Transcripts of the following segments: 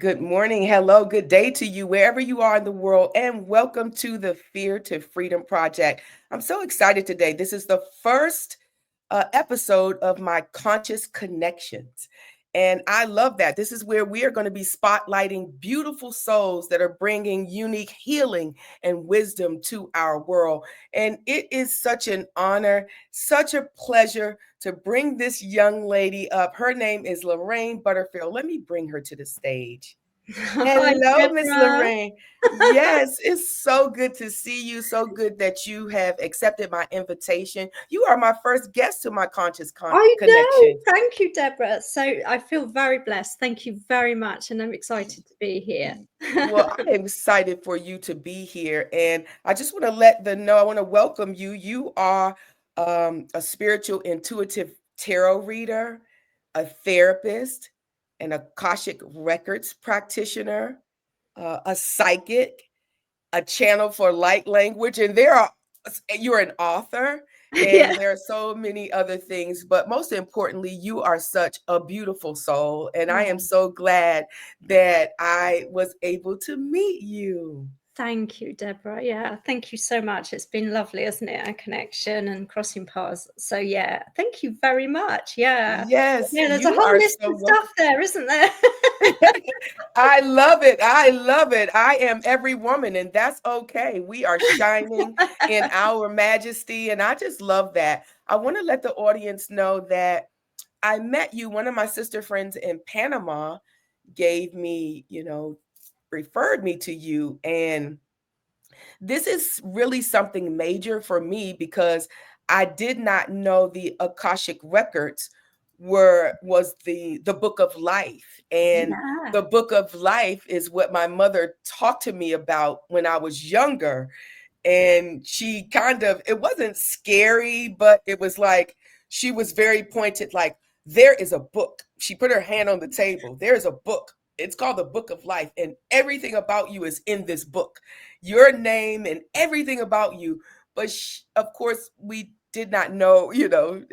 good morning, hello, good day to you, wherever you are in the world, and welcome to the Fear to Freedom Project. I'm so excited today. This is the first episode of my Conscious Connections. And I love that. This is where we are going to be spotlighting beautiful souls that are bringing unique healing and wisdom to our world. And it is such an honor, such a pleasure to bring this young lady up. Her name is Lorraine Butterfield. Let me bring her to the stage. Hi, Hello, Miss Deborah. Lorraine. Yes, it's so good to see you. So good that you have accepted my invitation. You are my first guest to my I know. connection. Thank you, Deborah. So I feel very blessed. Thank you very much. And I'm excited to be here. Well, I am excited for you to be here. And I just want to let them know, I want to welcome you. You are a spiritual intuitive tarot reader, a therapist, an Akashic Records practitioner, a psychic, a channel for light language, and you're an author, Yeah. and there are so many other things, but most importantly, you are such a beautiful soul, and I am Oh, so glad that I was able to meet you. thank you, Deborah. Yeah, thank you so much. It's been lovely, isn't it? Our connection and crossing paths. So yeah, thank you very much. Yeah. Yes, Yeah, there's a you whole are list so of stuff welcome. there, isn't there? I love it. I love it. I am every woman, and that's okay. We are shining in our majesty, and I just love that. I want to let the audience know that I met you. One of my sister friends in Panama gave me, referred me to you. And this is really something major for me because I did not know the Akashic Records was the book of life. And Yeah. the book of life is what my mother talked to me about when I was younger. And she kind of, it wasn't scary, but it was like she was very pointed, like, there is a book. She put her hand on the table. There is a book. It's called the Book of Life, and everything about you is in this book, your name and everything about you. But of course, we did not know,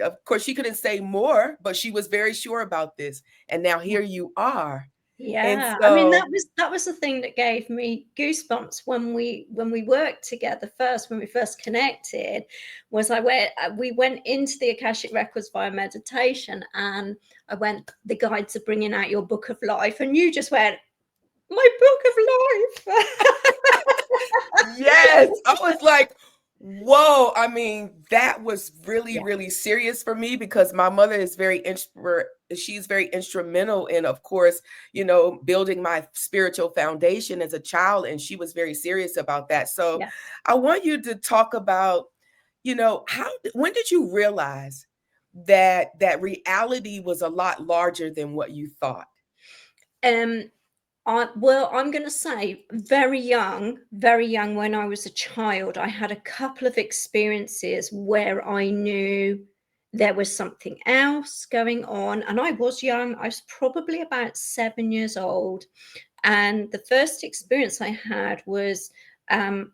of course, she couldn't say more, but she was very sure about this. And now here you are. And Yeah, I mean so, that was the thing that gave me goosebumps when we worked together first, when we first connected, was we went into the Akashic Records via meditation, and I went, the guides are bringing out your book of life, and you just went, my book of life. yes, I was like, whoa. I mean, that was really, Yeah, really serious for me because my mother is she's very instrumental in, of course, building my spiritual foundation as a child. And she was very serious about that. So yeah. I want you to talk about, when did you realize that reality was a lot larger than what you thought? Um, I'm going to say very young, when I was a child, I had a couple of experiences where I knew there was something else going on. And I was young, I was probably about 7 years old. And the first experience I had was, and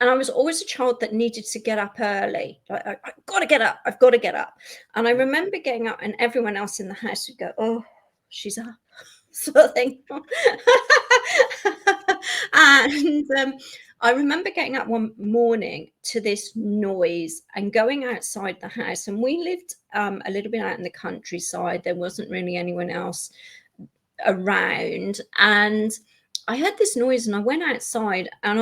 I was always a child that needed to get up early. Like, I've got to get up, I've got to get up. And I remember getting up, and everyone else in the house would go, oh, she's up. Sort of thing. And I remember getting up one morning to this noise and going outside the house. And we lived a little bit out in the countryside. There wasn't really anyone else around. And I heard this noise, and I went outside, and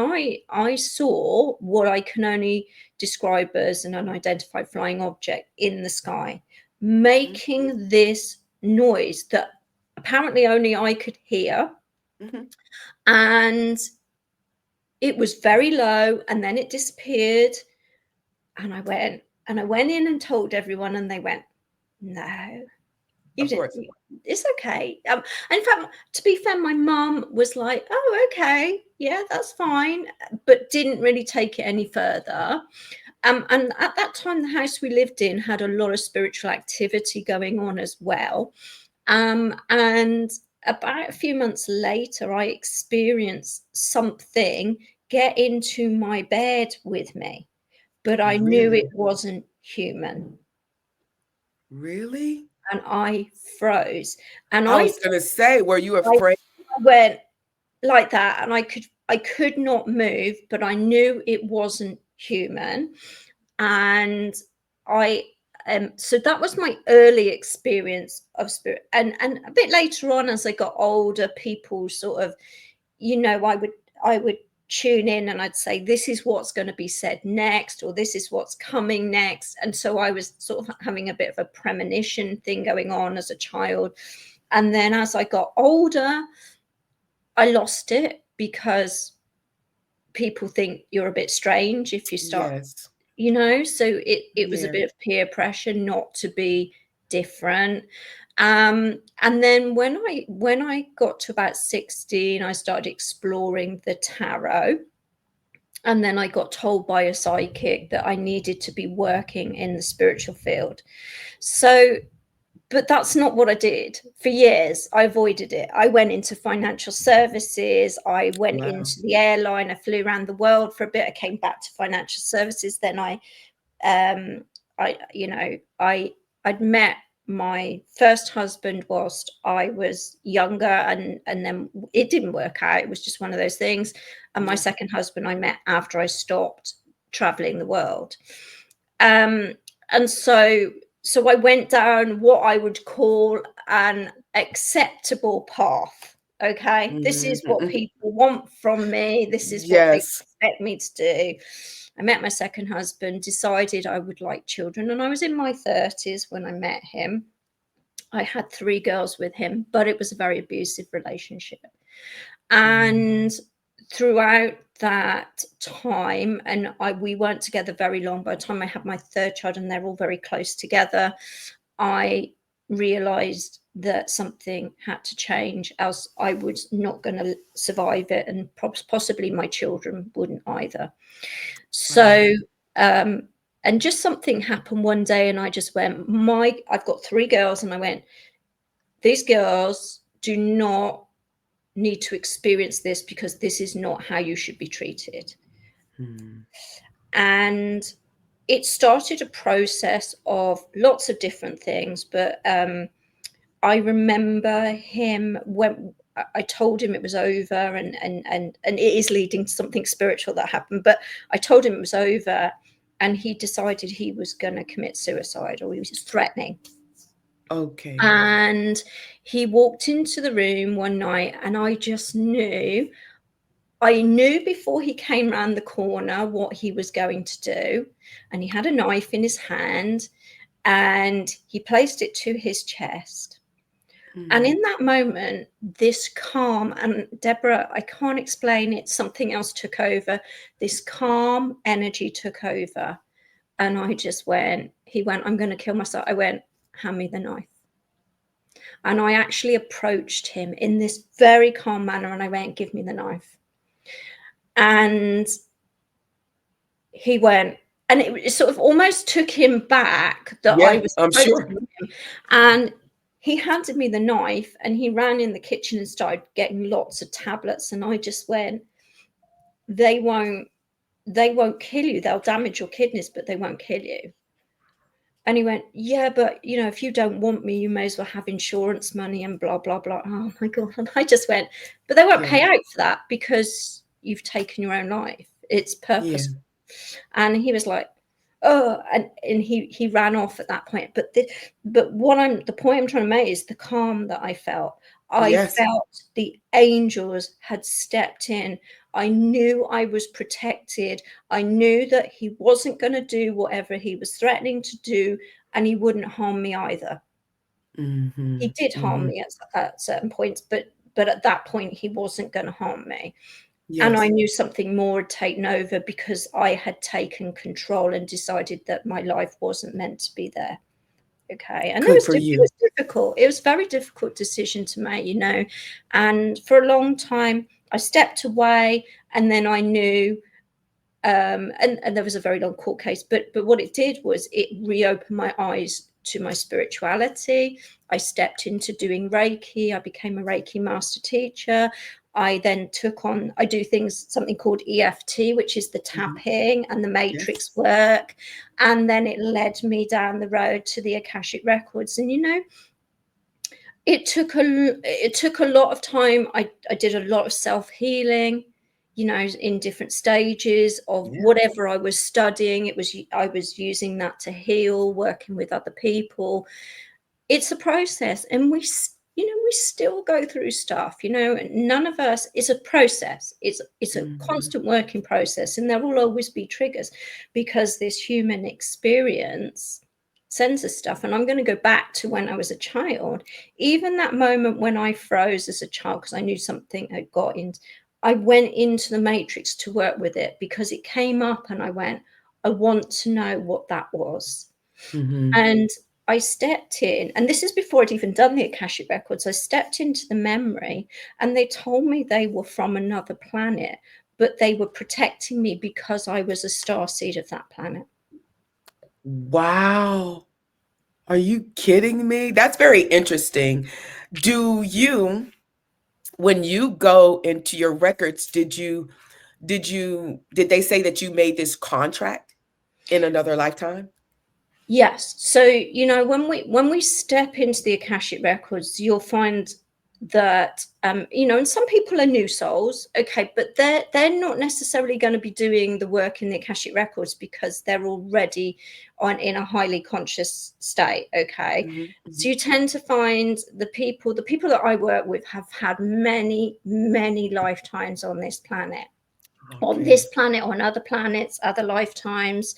I saw what I can only describe as an unidentified flying object in the sky, Mhm, making this noise that apparently only I could hear. mhm. And it was very low, and then it disappeared. And I went in and told everyone, and they went, no, you Of didn't. course. It's okay. And in fact, to be fair, my mum was like, oh, okay, yeah, that's fine, but didn't really take it any further. And at that time, the house we lived in had a lot of spiritual activity going on as well. And about a few months later, I experienced something get into my bed with me, but I knew it Really? wasn't human. Really? And I froze. And I was gonna say, were you I afraid? went, like that, and I could not move, but I knew it wasn't human. And I so that was my early experience of spirit. And a bit later on, as I got older, people sort of, I would tune in and I'd say, this is what's going to be said next, or this is what's coming next. And so I was sort of having a bit of a premonition thing going on as a child. And then as I got older, I lost it, because people think you're a bit strange if you start, Yes. so it was a Yeah. bit of peer pressure not to be different. And then when I got to about 16, I started exploring the tarot. And then I got told by a psychic that I needed to be working in the spiritual field. So, but that's not what I did. For years, I avoided it. I went into financial services. I went Wow. into the airline. I flew around the world for a bit. I came back to financial services. Then um, I'd met my first husband whilst I was younger, and then it didn't work out. It was just one of those things. And my Yeah. second husband I met after I stopped traveling the world. Um, and so I went down what I would call an acceptable path. Okay, this is what Mhm. people want from me. This is what they Yes. expect me to do. I met my second husband, decided I would like children, and I was in my 30s when I met him. I had 3 girls with him, but it was a very abusive relationship. Mm. And throughout that time, and we weren't together very long. By the time I had my third child, and they're all very close together, I realized that something had to change, else I was not going to survive it, and possibly my children wouldn't either. Wow. So, um, and just something happened one day, and I just went, I've got 3 girls, and I went, these girls do not need to experience this, because this is not how you should be treated. Mm. And it started a process of lots of different things, but I remember him when I told him it was over, and it is leading to something spiritual that happened, but I told him it was over, and he decided he was going to commit suicide, or he was just threatening. Okay. And he walked into the room one night, and I knew before he came round the corner what he was going to do. And he had a knife in his hand, and he placed it to his chest. And Mm. in that moment, this calm, and Deborah, I can't explain it, something else took over. This calm energy took over. And I just he went, I'm going to kill myself. I went, hand me the knife. And I actually approached him in this very calm manner, and I went, give me the knife. And he went, and it sort of almost took him back that I Yeah, was I'm sure. approaching him. And he handed me the knife, and he ran in the kitchen and started getting lots of tablets. And I just went, they won't, they won't kill you. They'll damage your kidneys, but they won't kill you. And he went, yeah, but if you don't want me, you may as well have insurance money and blah, blah, blah. Oh my God. And I just went, but they won't Yeah. pay out for that, because you've taken your own life. It's Yeah. purposeful. And he was like, oh, and he ran off at that point. But the point I'm trying to make is the calm that I felt. I Yes. felt the angels had stepped in. I knew I was protected. I knew that he wasn't going to do whatever he was threatening to do, and he wouldn't harm me either. He Mhm. did harm Mhm. me at certain points, but at that point he wasn't going to harm me. And I Yes. knew something more had taken over, because I had taken control and decided that my life wasn't meant to be there. Okay. And Good for it you. was difficult. It was a very difficult decision to make. And for a long time, I stepped away, and then I knew, and there was a very long court case, but what it did was it reopened my eyes to my spirituality. I stepped into doing Reiki. I became a Reiki Master teacher. I then I do something called EFT, which is the Mhm. tapping and the matrix Yes. work. And then it led me down the road to the Akashic Records. And it took a lot of time. I did a lot of self-healing, you know, in different stages of Yeah. whatever I was studying. I was using that to heal, working with other people. It's a process, and you know, we still go through stuff, you know, none of us. It's a process. It's a Mhm. constant working process, and there will always be triggers, because this human experience sends us stuff. And I'm going to go back to when I was a child. Even that moment when I froze as a child because I knew something had got in, I went into the matrix to work with it, because it came up and I went, I want to know what that was. Mhm. And I stepped in, and this is before I'd even done the Akashic Records. I stepped into the memory, and they told me they were from another planet, but they were protecting me because I was a star seed of that planet. Wow. Are you kidding me? That's very interesting. Do you, when you go into your records, did they say that you made this contract in another lifetime? Yes. So, you know, when we step into the Akashic Records, you'll find that you know, and some people are new souls, okay, but they're not necessarily going to be doing the work in the Akashic Records because they're already on in a highly conscious state, okay. Mhm, So mhm. you tend to find the people that I work with have had many lifetimes on Okay. this planet, on other planets, other lifetimes.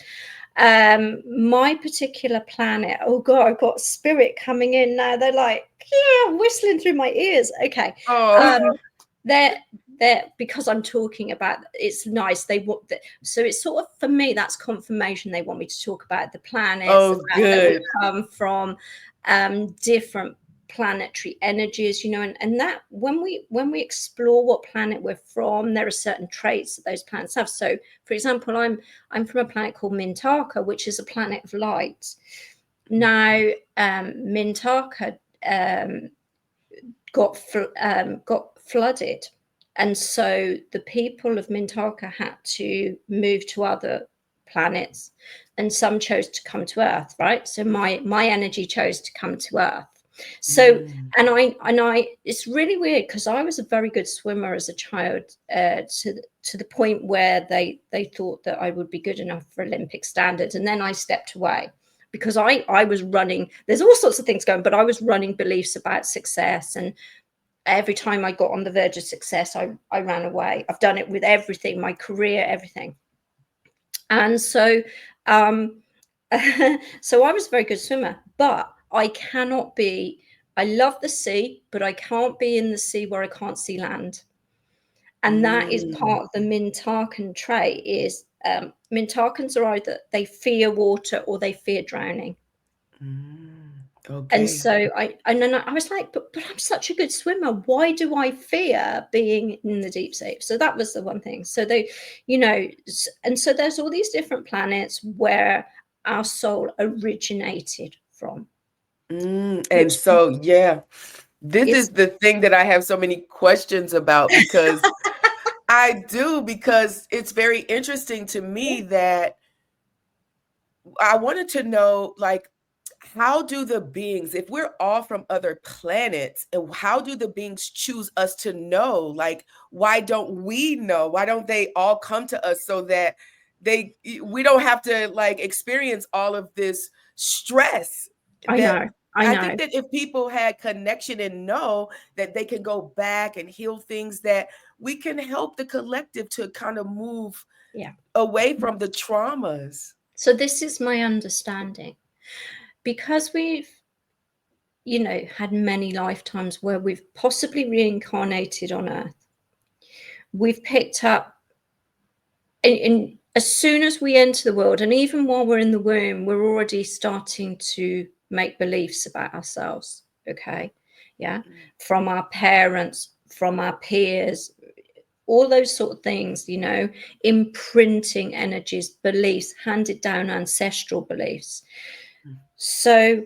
My particular planet, oh god, I've got spirit coming in now. They're like, yeah, whistling through my ears. Okay. Oh, Um, they're they're because I'm talking about it's nice. They want that, so it's sort of, for me, that's confirmation. They want me to talk about the planets, the oh, fact that we good. come from different planetary energies, you know, and that when we explore what planet we're from, there are certain traits that those planets have. So for example, I'm from a planet called Mintaka, which is a planet of light. Now Mintaka um, got flooded, and so the people of Mintaka had to move to other planets, and some chose to come to Earth. Right, so my energy chose to come to Earth. So Mm, and I it's really weird because I was a very good swimmer as a child, to the point where they thought that I would be good enough for Olympic standards, and then I stepped away because I was running. There's all sorts of things going, but I was running beliefs about success, and every time I got on the verge of success, I ran away. I've done it with everything, my career, everything. And so um so I was a very good swimmer, but I cannot be, I love the sea, but I can't be in the sea where I can't see land. And that is mm, part of the Mintakan trait is Mintakans are either they fear water or they fear drowning. And okay. so and then I was like, but I'm such a good swimmer. Why do I fear being in the deep sea? So that was the one thing. So they, you know, and so there's all these different planets where our soul originated from, And which so, yeah, this is is, the thing that I have so many questions about because I do, because it's very interesting to yeah, me that I wanted to know, like, how do the beings, if we're all from other planets, and how do the beings choose us to know? Like, why don't we know? Why don't they all come to us so that we don't have to like experience all of this stress I that know, I I know, think that if people had connection and know that they can go back and heal things, that we can help the collective to kind of move yeah. away from the traumas. So this is my understanding, because we've, you know, had many lifetimes where we've possibly reincarnated on Earth. We've picked up in as soon as we enter the world, and even while we're in the womb, we're already starting to make beliefs about ourselves. Okay, yeah, from our parents, from our peers, all those sort of things, you know, imprinting energies, beliefs, handed down ancestral beliefs. So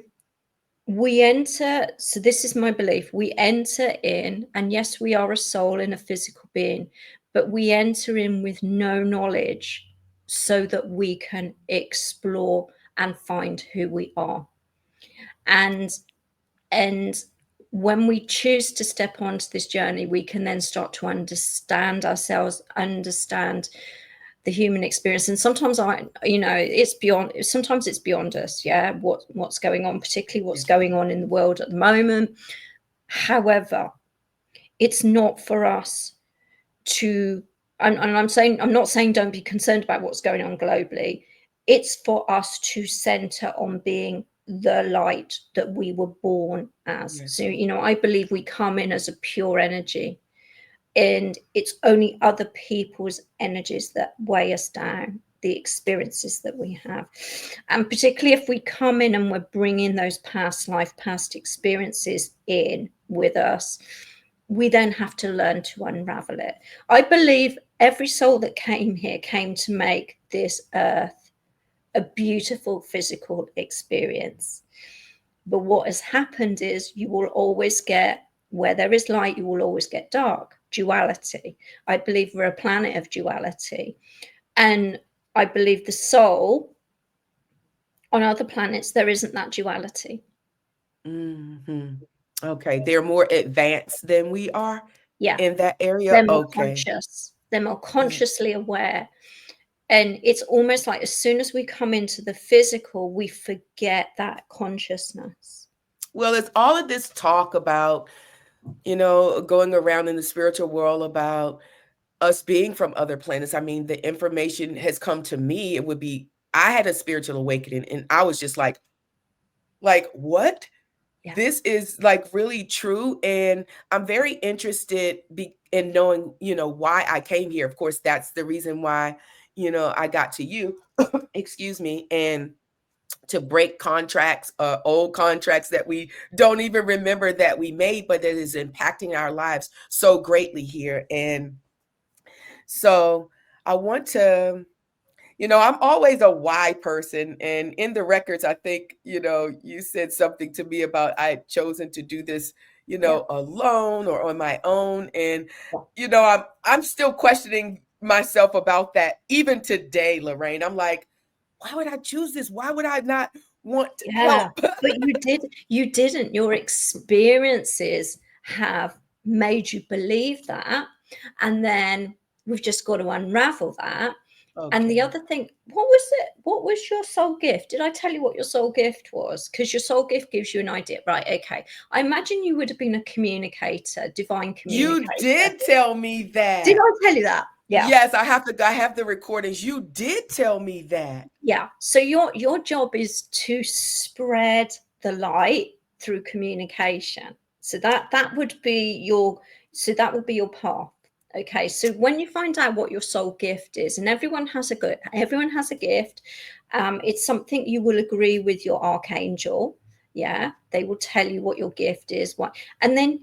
we enter, so this is my belief, we enter in, and yes, we are a soul in a physical being, but we enter in with no knowledge so that we can explore and find who we are. And and when we choose to step onto this journey, we can then start to understand ourselves, understand the human experience. And sometimes it's beyond, sometimes it's beyond us, yeah, what's going on, particularly what's Yes. going on in the world at the moment. However, it's not for us to, and I'm not saying don't be concerned about what's going on globally. It's for us to center on being the light that we were born as. Yes. So, I believe we come in as a pure energy, and it's only other people's energies that weigh us down, the experiences that we have. And particularly if we come in and we're bringing those past experiences in with us, we then have to learn to unravel it. I believe every soul that came here came to make this earth a beautiful physical experience. But what has happened is you will always get, where there is light, you will always get dark, duality. I believe we're a planet of duality. And I believe the soul on other planets, there isn't that duality. Hmm. Okay. They're more advanced than we are Yeah, in that area. they're more Okay. conscious, they're more Yeah. consciously aware. And it's almost like as soon as we come into the physical, we forget that consciousness. Well, it's all of this talk about, going around in the spiritual world about us being from other planets. I mean, the information has come to me. It would be, I had a spiritual awakening and I was just like, what? Yeah, This is like really true. And I'm very interested in knowing, why I came here. Of course, that's the reason why, I got to you, excuse me, and to break contracts, old contracts that we don't even remember that we made, but that is impacting our lives so greatly here. And so I want to, I'm always a why person. And in the records, I think, you said something to me about I had chosen to do this, yeah, alone or on my own. And, yeah, I'm still questioning myself about that even today, Lorraine. I'm like, why would I choose this? Why would I not want yeah. help? But you didn't. Your experiences have made you believe that. And then we've just got to unravel that. And the Okay. other thing, what was it? What was your soul gift? Did I tell you what your soul gift was? Because your soul gift gives you an idea. Right, okay. I imagine you would have been a communicator, divine You communicator. did tell me Did that. I tell you that? Yeah. Yes, I have the recordings. You did tell me that. Yeah. So your job is to spread the light through communication. So that would be your, so that would be your path. Okay. So when you find out what your soul gift is, and everyone has a gift. It's something you will agree with your archangel. Yeah, they will tell you what your gift is. What, and then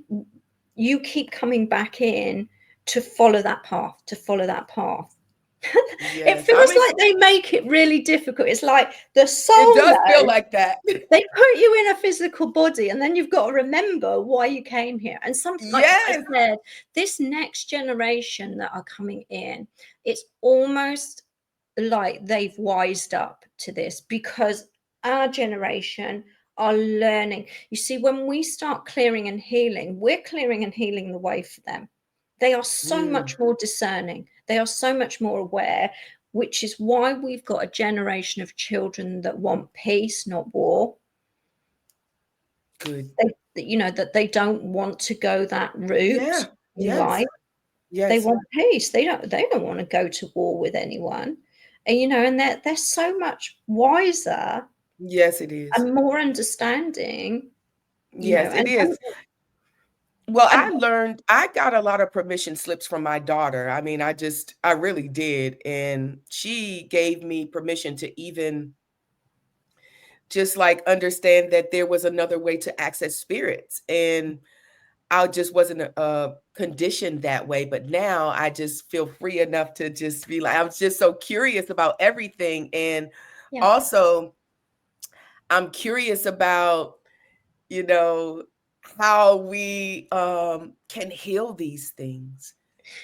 you keep coming back in to follow that path. To follow that path. It Yes, feels like they make it really difficult. It's like the it soul does feel knows, like that. they put you in a physical body, and then you've got to remember why you came here. And some, like I Yes. said, this next generation that are coming in, it's almost like they've wised up to this, because our generation are learning. You see, when we start clearing and healing, we're clearing and healing the way for them. They are so Mm, much more discerning, they are so much more aware, which is why we've got a generation of children that want peace, not war. good. That they don't want to go that route Yeah. in Yes. life. They Yes. want peace. They don't want to go to war with anyone. And and they're so much wiser Yes, it is. and more understanding, Yes, it and is. Well, and I got a lot of permission slips from my daughter. I mean, I really did. And she gave me permission to even just like understand that there was another way to access spirits. And I just wasn't conditioned that way. But now I just feel free enough to just be like, I was just so curious about everything. And yeah, also, I'm curious about, you know, how we can heal these things.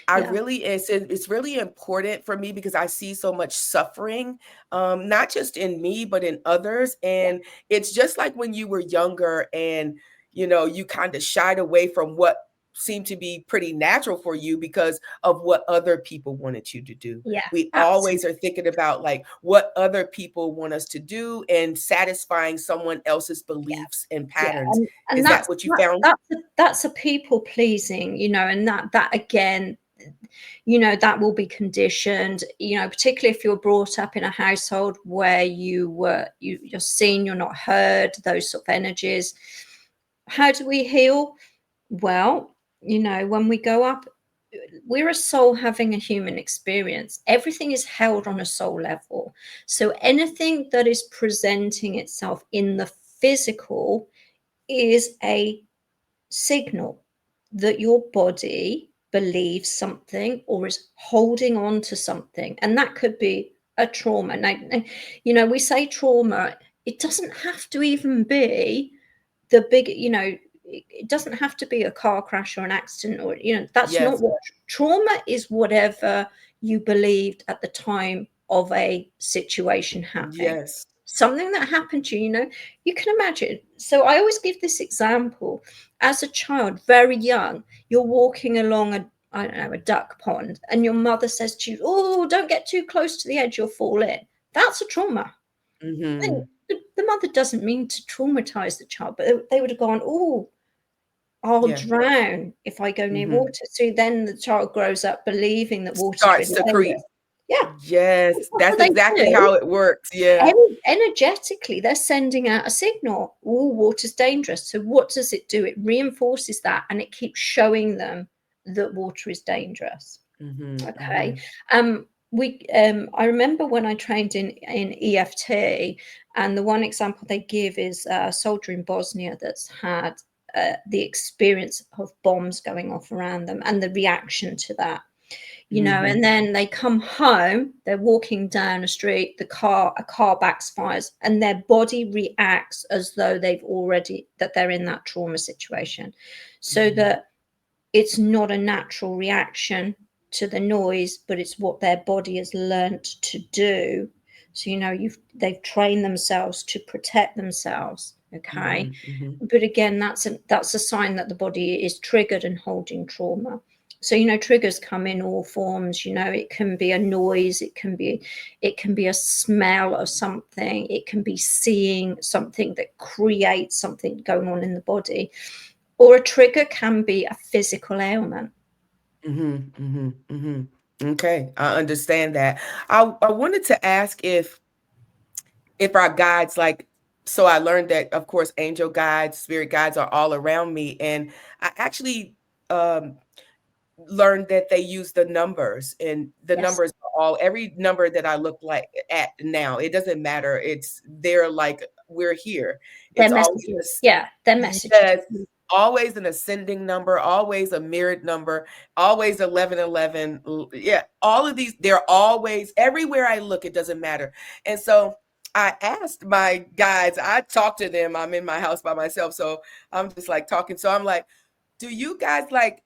I yeah, really it's really important for me because I see so much suffering, not just in me but in others. yeah, And it's just like when you were younger and you kind of shied away from what seemed to be pretty natural for you because of what other people wanted you to do. Yeah, We always absolutely. are thinking about like what other people want us to do and satisfying someone else's Yeah, beliefs and yeah, patterns. and Is that what you found? that's a people pleasing, and that again, that will be conditioned, particularly if you're brought up in a household where you're seen, you're not heard, those sort of energies. How do we heal? Well, when we go up, we're a soul having a human experience. Everything is held on a soul level. So anything that is presenting itself in the physical is a signal that your body believes something or is holding on to something. And that could be a trauma. Now, we say trauma, it doesn't have to even be the big, it doesn't have to be a car crash or an accident, or, that's not Yes. what trauma is. Whatever you believed at the time of a situation happening, Yes. something that happened to you, you can imagine. So I always give this example. As a child, very young, you're walking along I don't know, a duck pond, and your mother says to you, "Oh, don't get too close to the edge, you'll fall in." That's a trauma. And Mhm. the mother doesn't mean to traumatize the child, but they would have gone, "Oh, I'll Yeah. drown if I go near Mhm. water." So then the child grows up believing that water is Starts really to creep. dangerous. Yeah, Yes, what do that's they exactly do? how it works. Yeah. Energetically, they're sending out a signal. Oh, water's dangerous. So what does it do? It reinforces that, and it keeps showing them that water is dangerous. Mhm. Okay. Mhm. I remember when I trained in EFT, and the one example they give is a soldier in Bosnia that's had the experience of bombs going off around them and the reaction to that. And Mhm. then they come home, they're walking down a street, a car backfires, and their body reacts as though that they're in that trauma situation. So Mhm. that it's not a natural reaction to the noise, but it's what their body has learnt to do. So they've trained themselves to protect themselves. Okay. Mhm. Mhm. But again, that's a sign that the body is triggered and holding trauma. So triggers come in all forms. It can be a noise, it can be a smell of something, it can be seeing something that creates something going on in the body, or a trigger can be a physical ailment. Mhm. Mhm. Mhm. Okay, I understand that. I wanted to ask if our guides like so I learned that of course angel guides, spirit guides are all around me, and I actually um learned that they use the numbers, and the Yes, numbers are all every number that I look like at now, it doesn't matter. It's they're like we're here. they're It's always messages. this Yeah, they're messages. yes, always an ascending number, always a mirrored number, always 1111. Yeah, all of these, they're always everywhere I look, it doesn't matter. And so I asked my guides, I talk to them. I'm in my house by myself, so I'm just like talking. So I'm like, do you guys like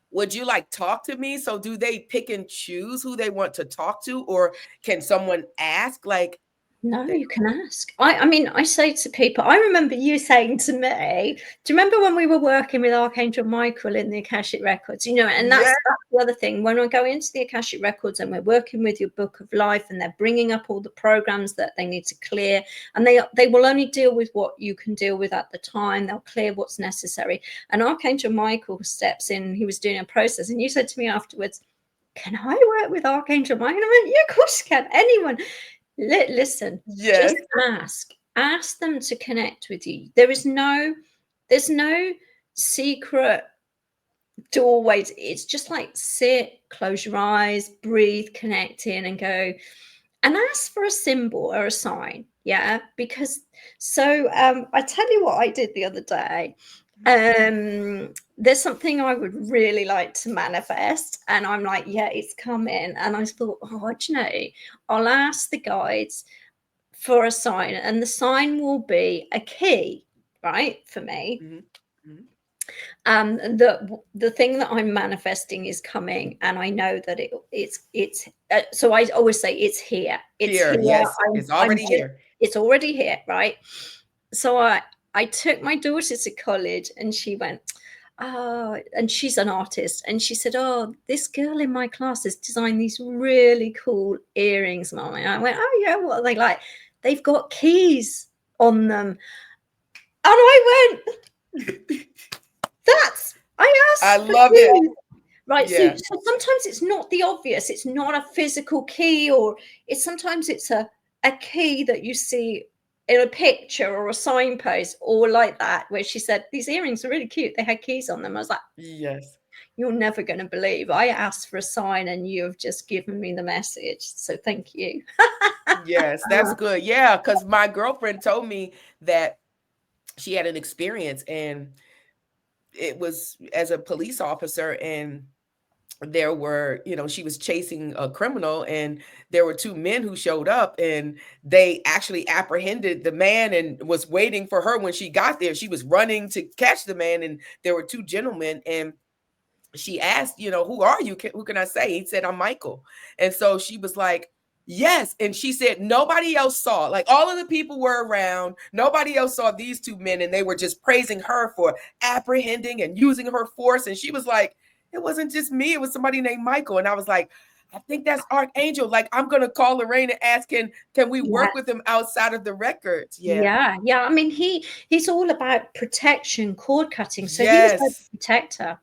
would you like talk to me? So do they pick and choose who they want to talk to, or can someone ask like No, they you can ask. I mean, I say to people, I remember you saying to me, do you remember when we were working with Archangel Michael in the Akashic Records? And yeah. that's the other thing. When I go into the Akashic Records and we're working with your book of life, and they're bringing up all the programs that they need to clear, and they will only deal with what you can deal with at the time. They'll clear what's necessary. And Archangel Michael steps in, he was doing a process, and you said to me afterwards, can I work with Archangel Michael? And I went, yeah, of course you can. Anyone. Listen, just Yes. ask them to connect with you. There's no secret doorways. It's just like sit, close your eyes, breathe, connect in, and go, and ask for a symbol or a sign. Yeah, because I tell you what I did the other day. There's something I would really like to manifest, and I'm like, yeah, it's coming. And I thought, oh, do you know, I'll ask the guides for a sign, and the sign will be a key, right, for me. Mhm. Mhm. The thing that I'm manifesting is coming, and I know that it's so I always say it's here, it's Here, here. yes, I'm it's I'm already just here. It's already here, right? So I took my daughter to college and she went, oh, and she's an artist. And she said, oh, this girl in my class has designed these really cool earrings, Mum. And I went, oh, yeah, what are they like? They've got keys on them. And I went, I I asked for love it. keys. Right, so, Yeah. so sometimes it's not the obvious. It's not a physical key, or sometimes it's a key that you see in a picture or a signpost or like that, where she said, these earrings are really cute. They had keys on them. I was like, Yes. you're never going to believe. I asked for a sign and you have just given me the message. So thank you. Yes, that's good. Yeah, because my girlfriend told me that she had an experience, and it was as a police officer, and there were, she was chasing a criminal, and there were two men who showed up, and they actually apprehended the man and was waiting for her when she got there. She was running to catch the man, and there were two gentlemen, and she asked, who are you? Who can I say? He said, I'm Michael. And so she was like, yes. And she said, nobody else saw, like all of the people were around. Nobody else saw these two men. And they were just praising her for apprehending and using her force. And she was like, it wasn't just me. It was somebody named Michael. And I was like, I think that's Archangel. Like, I'm going to call Lorraine and ask him, can we Yeah. work with him outside of the records? Yeah. Yeah. I mean, he's all about protection, cord cutting. So he was like Yes. a protector.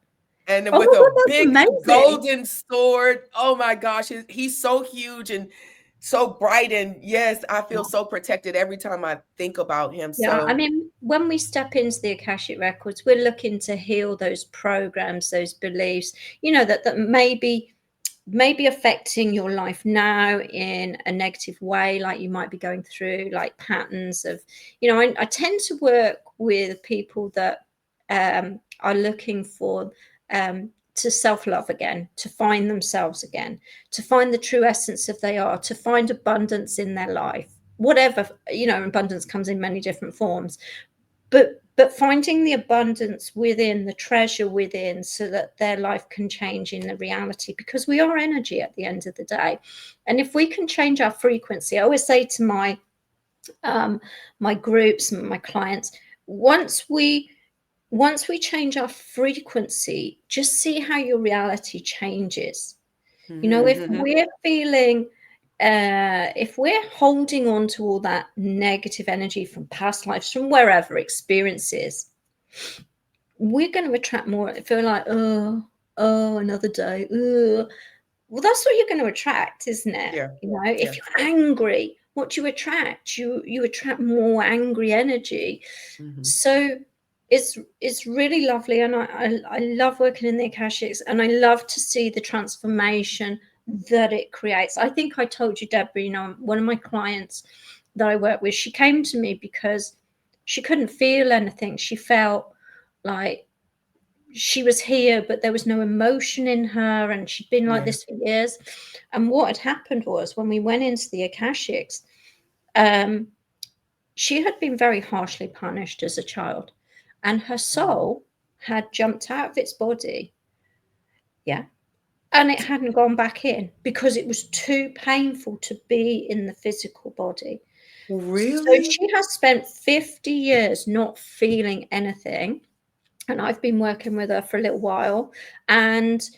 And then Oh with my a God, that's big amazing. golden sword. Oh my gosh, he's so huge and so bright. And yes, I feel so protected every time I think about him. Yeah, I So, mean, when we step into the Akashic Records, we're looking to heal those programs, those beliefs, that maybe affecting your life now in a negative way, like you might be going through like patterns of, I tend to work with people that are looking for to self-love again, to find themselves again, to find the true essence of they are, to find abundance in their life, whatever, abundance comes in many different forms, but finding the abundance within, the treasure within, so that their life can change in the reality, because we are energy at the end of the day. And if we can change our frequency, I always say to my groups and my clients, once we change our frequency, just see how your reality changes. If mhm. we're feeling, if we're holding on to all that negative energy from past lives, from wherever experiences, we're going to attract more. Feel like, oh, another day. Well, that's what you're going to attract, isn't it? Yeah, If yeah. you're angry, what do you attract? You attract more angry energy. Mhm. So it's really lovely, and I love working in the Akashics, and I love to see the transformation that it creates. I think I told you, Deborah, one of my clients that I work with, she came to me because she couldn't feel anything. She felt like she was here, but there was no emotion in her, and she'd been like Yeah. this for years. And what had happened was, when we went into the Akashics, um, she had been very harshly punished as a child, and her Mm. soul had jumped out of its body. Yeah. And it hadn't gone back in because it was too painful to be in the physical body. So Really? she has spent 50 years not feeling anything. And I've been working with her for a little while. And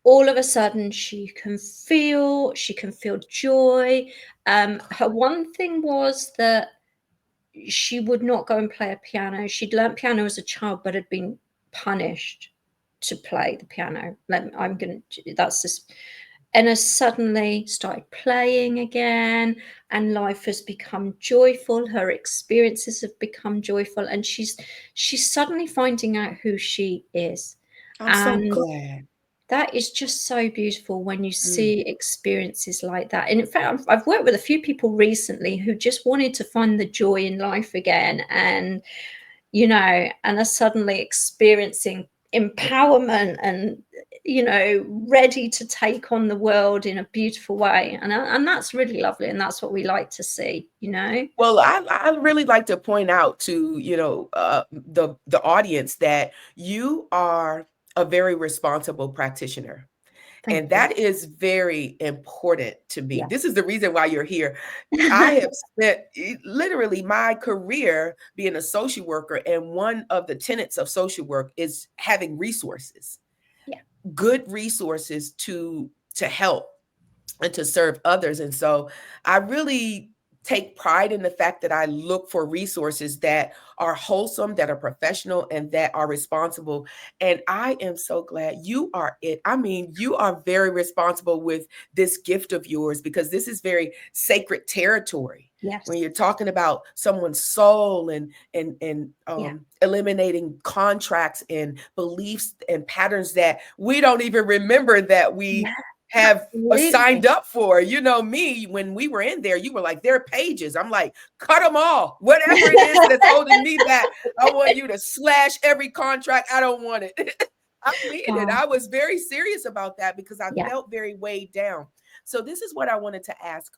all of a sudden she can feel joy. Her one thing was that she would not go and play a piano. She'd learnt piano as a child, but had been punished to play the piano. That's just, and has suddenly started playing again, and life has become joyful. Her experiences have become joyful, and she's suddenly finding out who she is. I'm so And glad. that is just so beautiful when you Mm. see experiences like that. And in fact, I've worked with a few people recently who just wanted to find the joy in life again, and and are suddenly experiencing empowerment, and ready to take on the world in a beautiful way. And that's really lovely, and that's what we like to see. Well, I really like to point out to, the audience that you are a very responsible practitioner. Thank And you. that is very important to me. Yeah. This is the reason why you're here. I have spent literally my career being a social worker, and one of the tenets of social work is having resources, Yeah. good resources to help and to serve others. And so I really take pride in the fact that I look for resources that are wholesome, that are professional, and that are responsible. And I am so glad you are it. I mean, you are very responsible with this gift of yours, because this is very sacred territory when Yes. you're talking about someone's soul, and Yeah. eliminating contracts and beliefs and patterns that we don't even remember that we Yeah. have Absolutely. signed up for. You know, me, when we were in there, you were like, there are pages. I'm like, cut them all. Whatever it is that's holding me back, I want you to slash every contract. I don't want it. I mean it. Wow. I was very serious about that because I Yeah. felt very weighed down. So this is what I wanted to ask.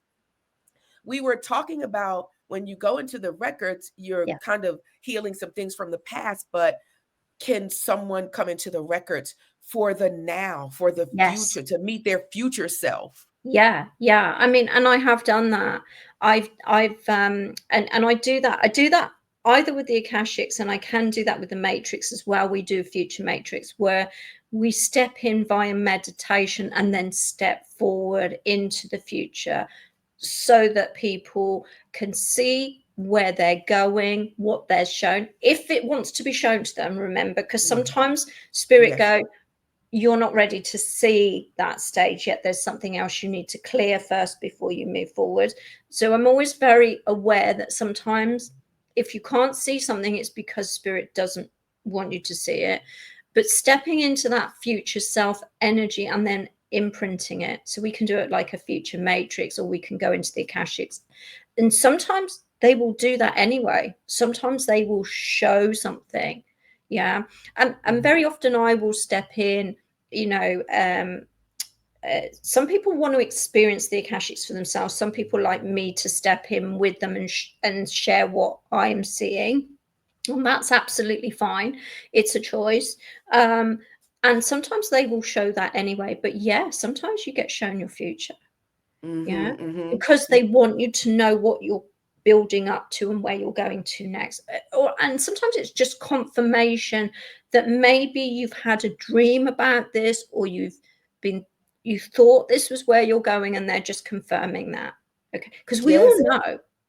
We were talking about when you go into the records, you're Yeah. kind of healing some things from the past, but can someone come into the records for the now, for the Yes. future, to meet their future self? Yeah, yeah. I mean, and I have done that. And I do that. I do that either with the Akashics, and I can do that with the Matrix as well. We do future Matrix where we step in via meditation and then step forward into the future so that people can see where they're going, what they're shown, if it wants to be shown to them, remember, because Mm, sometimes spirit yes. go, you're not ready to see that stage yet. There's something else you need to clear first before you move forward. So I'm always very aware that sometimes if you can't see something, it's because spirit doesn't want you to see it. But stepping into that future self energy and then imprinting it. So we can do it like a future matrix, or we can go into the Akashics. And sometimes they will do that anyway. Sometimes they will show something. Yeah. And Mhm. very often I will step in, you know, some people want to experience the Akashics for themselves. Some people like me to step in with them and share what I'm seeing. And that's absolutely fine. It's a choice. Um, and sometimes they will show that anyway. But yeah, sometimes you get shown your future. Yeah, Mhm, mhm. because they want you to know what you're building up to and where you're going to next. Or and sometimes it's just confirmation that maybe you've had a dream about this, or been you thought this was where you're going, and they're just confirming that. Okay, because Yes.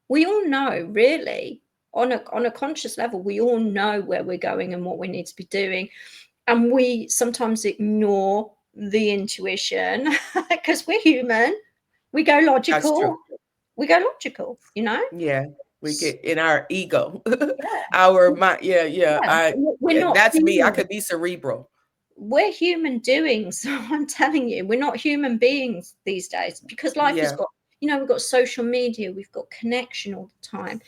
we all know really on a conscious level, we all know where we're going and what we need to be doing, and we sometimes ignore the intuition because we're human, we go That's true. logical. We go logical, you know? Yeah. We S get in our ego. Yeah, Our mind. Yeah, yeah. yeah. We're not That's me. I human. could be cerebral. We're human doings. So I'm telling you, we're not human beings these days because life has Yeah. got, we've got social media, we've got connection all the time.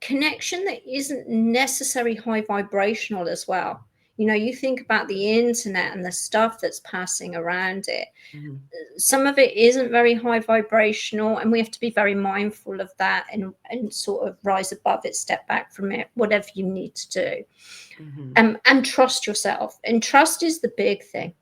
Connection that isn't necessarily high vibrational as well. You think about the internet and the stuff that's passing around it. Mhm, Some of it isn't very high vibrational, and we have to be very mindful of that, and sort of rise above it, step back from it, whatever you need to do. mhm. And trust yourself, and trust is the big thing.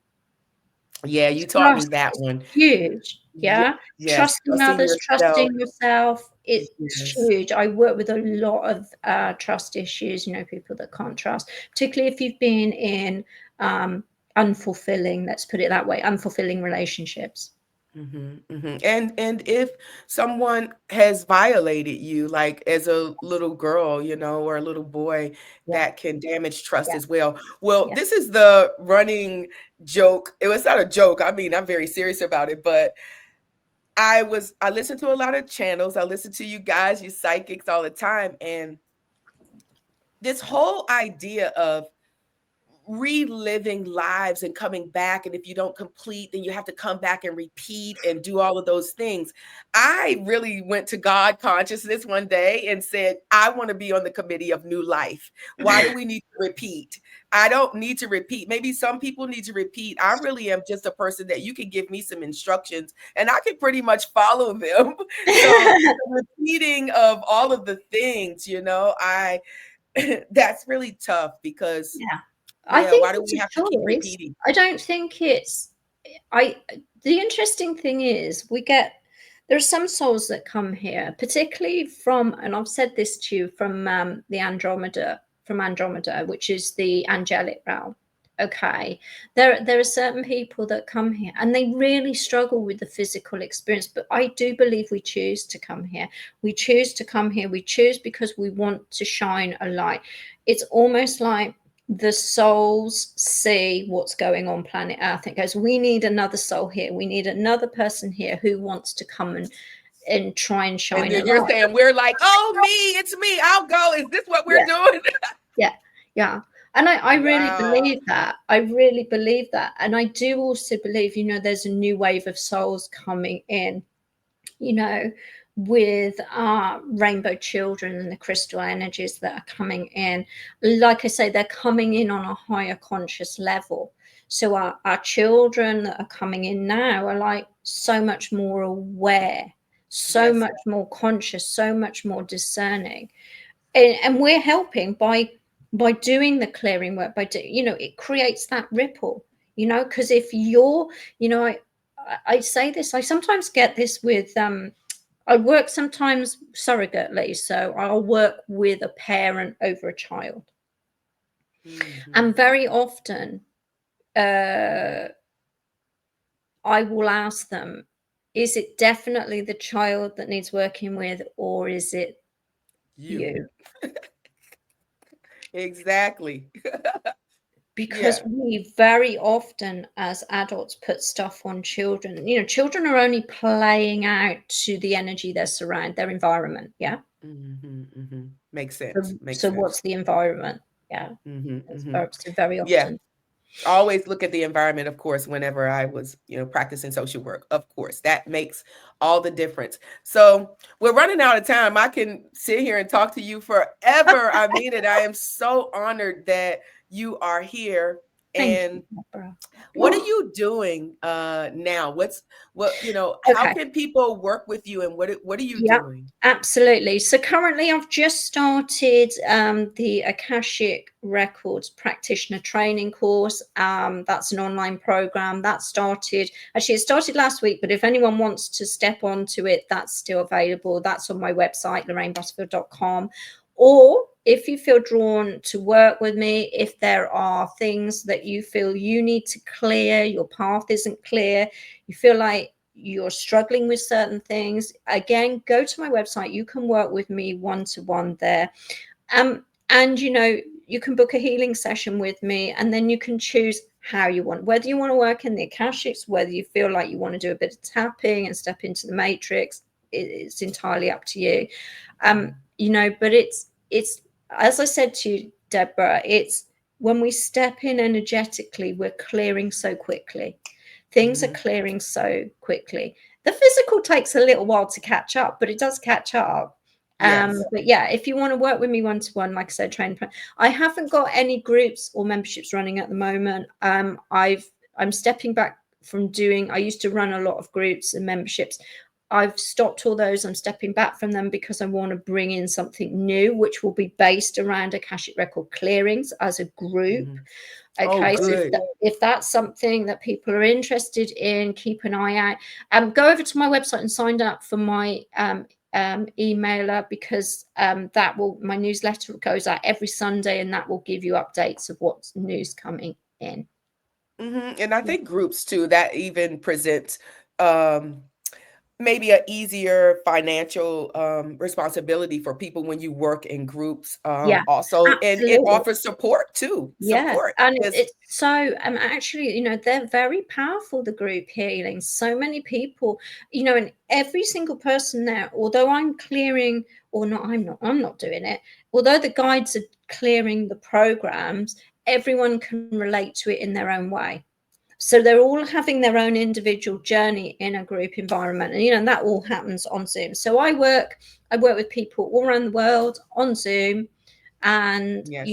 Yeah, you taught me Trust that is one. huge. Ye Yeah, yes, trusting trusting others, yourself. trusting yourself, it's Yes. huge. I work with a lot of trust issues, people that can't trust, particularly if you've been in um unfulfilling, let's put it that way, unfulfilling relationships. Mhm, mhm. And if someone has violated you, like as a little girl, or a little boy, Yeah, that can damage trust yeah, as well. Well, yeah. this is the running joke. It was not a joke. I mean, I'm very serious about it, but I listen to a lot of channels. I listen to you guys, you psychics all the time, and this whole idea of reliving lives and coming back, and if you don't complete, then you have to come back and repeat and do all of those things. I really went to God consciousness one day and said, I want to be on the committee of new life. Why do we need to repeat? I don't need to repeat. Maybe some people need to repeat. I really am just a person that you can give me some instructions and I can pretty much follow them. So the repeating of all of the things, I that's really tough because Yeah. I yeah, think why do it's we a have to keep choice. repeating? I don't think it's I the interesting thing is there are some souls that come here, particularly from, and I've said this to you, from the Andromeda, which is the angelic realm. Okay, there are certain people that come here and they really struggle with the physical experience, but I do believe we choose to come here. We choose to come here. We choose because we want to shine a light. It's almost like the souls see what's going on planet Earth. It goes, we need another soul here. We need another person here who wants to come and try and And shine a you're light. saying we're like, oh, me, it's me. I'll go. Is this what we're Yeah, doing? yeah, yeah. And I really Wow. believe that. I really believe that. And I do also believe, there's a new wave of souls coming in, you know, with our rainbow children and the crystal energies that are coming in. Like I say, they're coming in on a higher conscious level. So our children that are coming in now are like so much more aware, so Yes. much more conscious, so much more discerning. And we're helping by doing the clearing work, it creates that ripple, because if you're, I say this, I sometimes get this with I work sometimes surrogately, so I'll work with a parent over a child. Hmm. And very often, uh, I will ask them, is it definitely the child that needs working with, or is it You. you? Exactly. Because Yeah. we very often, as adults, put stuff on children. Children are only playing out to the energy they're surrounded, their environment. Yeah. Hmm. Hmm. Makes sense. Makes So sense. what's the environment? Yeah. Hmm. That's Hmm. very, so very Yeah. often. Always look at the environment, of course, whenever I was, practicing social work. Of course, that makes all the difference. So we're running out of time. I can sit here and talk to you forever. I mean it. I am so honored that you are here. Thank you, And Deborah. what are you doing now? How Okay. can people work with you, and what are you Yeah, doing? absolutely. So currently, I've just started the Akashic Records practitioner training course. That's an online program that started. Actually, it started last week, but if anyone wants to step onto it, that's still available. That's on my website, lorrainebutterfield.com. Or if you feel drawn to work with me, if there are things that you feel you need to clear, your path isn't clear, you feel like you're struggling with certain things, again, go to my website. You can work with me one to one there. And you can book a healing session with me, and then you can choose how you want, whether you want to work in the Akashics, whether you feel like you want to do a bit of tapping and step into the matrix. It's entirely up to you. But it's as I said to you, Deborah, it's when we step in energetically, we're clearing so quickly. Things are Hmm. clearing so quickly. The physical takes a little while to catch up, but it does catch up. Yes. But yeah, if you want to work with me one to one, like I said, I haven't got any groups or memberships running at the moment. I'm stepping back from doing. I used to run a lot of groups and memberships. I've stopped all those. I'm stepping back from them because I want to bring in something new, which will be based around Akashic Record clearings as a group. Hmm. Oh, Okay, so good. if that's something that people are interested in, keep an eye out. Go over to my website and sign up for my emailer, because my newsletter goes out every Sunday, and that will give you updates of what's news coming in. And I think groups too that even present um, maybe a easier financial responsibility for people when you work in groups. Yeah, Also, and it absolutely. offers support too. Yeah, Support and because it's so actually, they're very powerful, the group healing. So many people, and every single person there, although I'm clearing, or not, I'm not doing it. Although the guides are clearing the programs, everyone can relate to it in their own way. So they're all having their own individual journey in a group environment, and that all happens on Zoom. So I work with people all around the world on Zoom, and yes.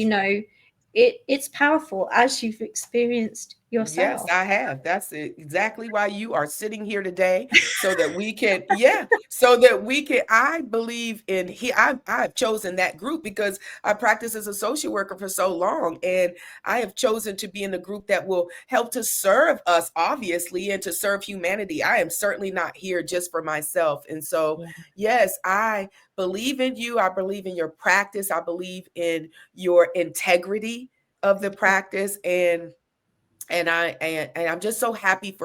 it's powerful, as you've experienced Yes, yourself. I have. That's exactly why you are sitting here today, so that we can, yeah, so that we can. I believe in he. I've chosen that group because I practice as a social worker for so long, and I have chosen to be in a group that will help to serve us, obviously, and to serve humanity. I am certainly not here just for myself, and so Yeah, yes, I believe in you. I believe in your practice. I believe in your integrity of the practice, and I'm just so happy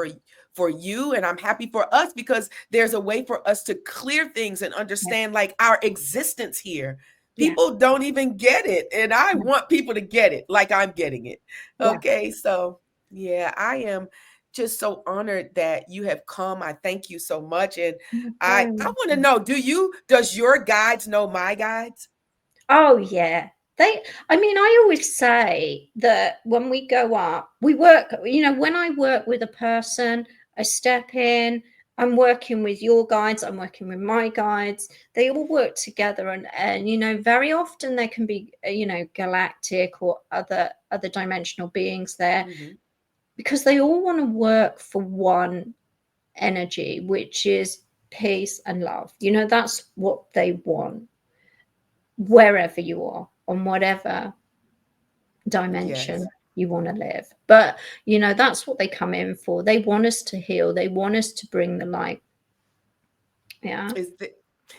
for you, and I'm happy for us because there's a way for us to clear things and yeah, understand like our existence here. yeah, People don't even get it, and I yeah, want people to get it like I'm getting it. yeah. Okay, so yeah, I am just so honored that you have come. I thank you so much, and You're I very want to welcome. know, does your guides know my guides? Oh yeah. I mean, I always say that when we go up, we work, when I work with a person, I step in, I'm working with your guides, I'm working with my guides. They all work together, and very often there can be galactic or other dimensional beings there, Hmm. because they all want to work for one energy, which is peace and love. That's what they want, wherever you are, on whatever dimension Yes. you want to live. But that's what they come in for. They want us to heal, they want us to bring the light. Yeah. Is the,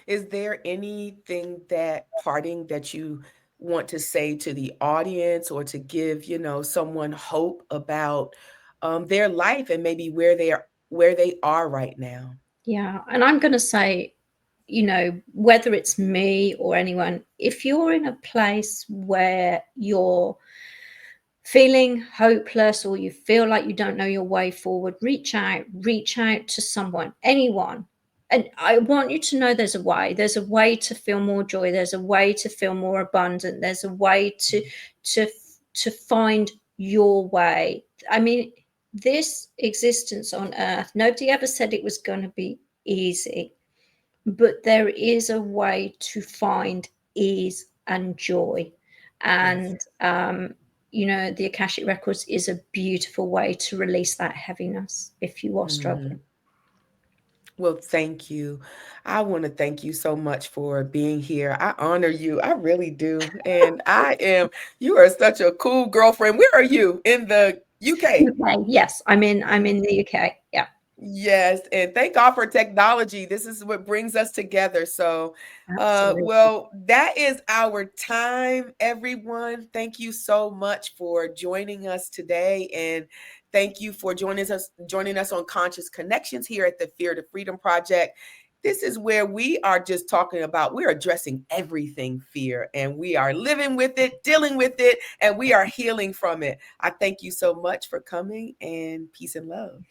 is there anything that parting that you want to say to the audience, or to give, someone hope about their life and maybe where they are right now? Yeah, and I'm going to say, whether it's me or anyone, if you're in a place where you're feeling hopeless, or you feel like you don't know your way forward, reach out to someone, anyone. And I want you to know there's a way to feel more joy, there's a way to feel more abundant, there's a way to to find your way. I mean, this existence on earth, nobody ever said it was going to be easy, but there is a way to find ease and joy. Yes. And the Akashic Records is a beautiful way to release that heaviness if you are Hmm. struggling. Well, thank you. I want to thank you so much for being here. I honor you. I really do. And you are such a cool girlfriend. Where are you? In the UK? UK, yes, I'm in the UK. Yeah, Yes, and thank God for technology. This is what brings us together. So, absolutely. well, that is our time, everyone. Thank you so much for joining us today, and thank you for joining us on Conscious Connections here at the Fear to Freedom Project. This is where we are just talking about, we're addressing everything fear, and we are living with it, dealing with it, and we are healing from it. I thank you so much for coming, and peace and love.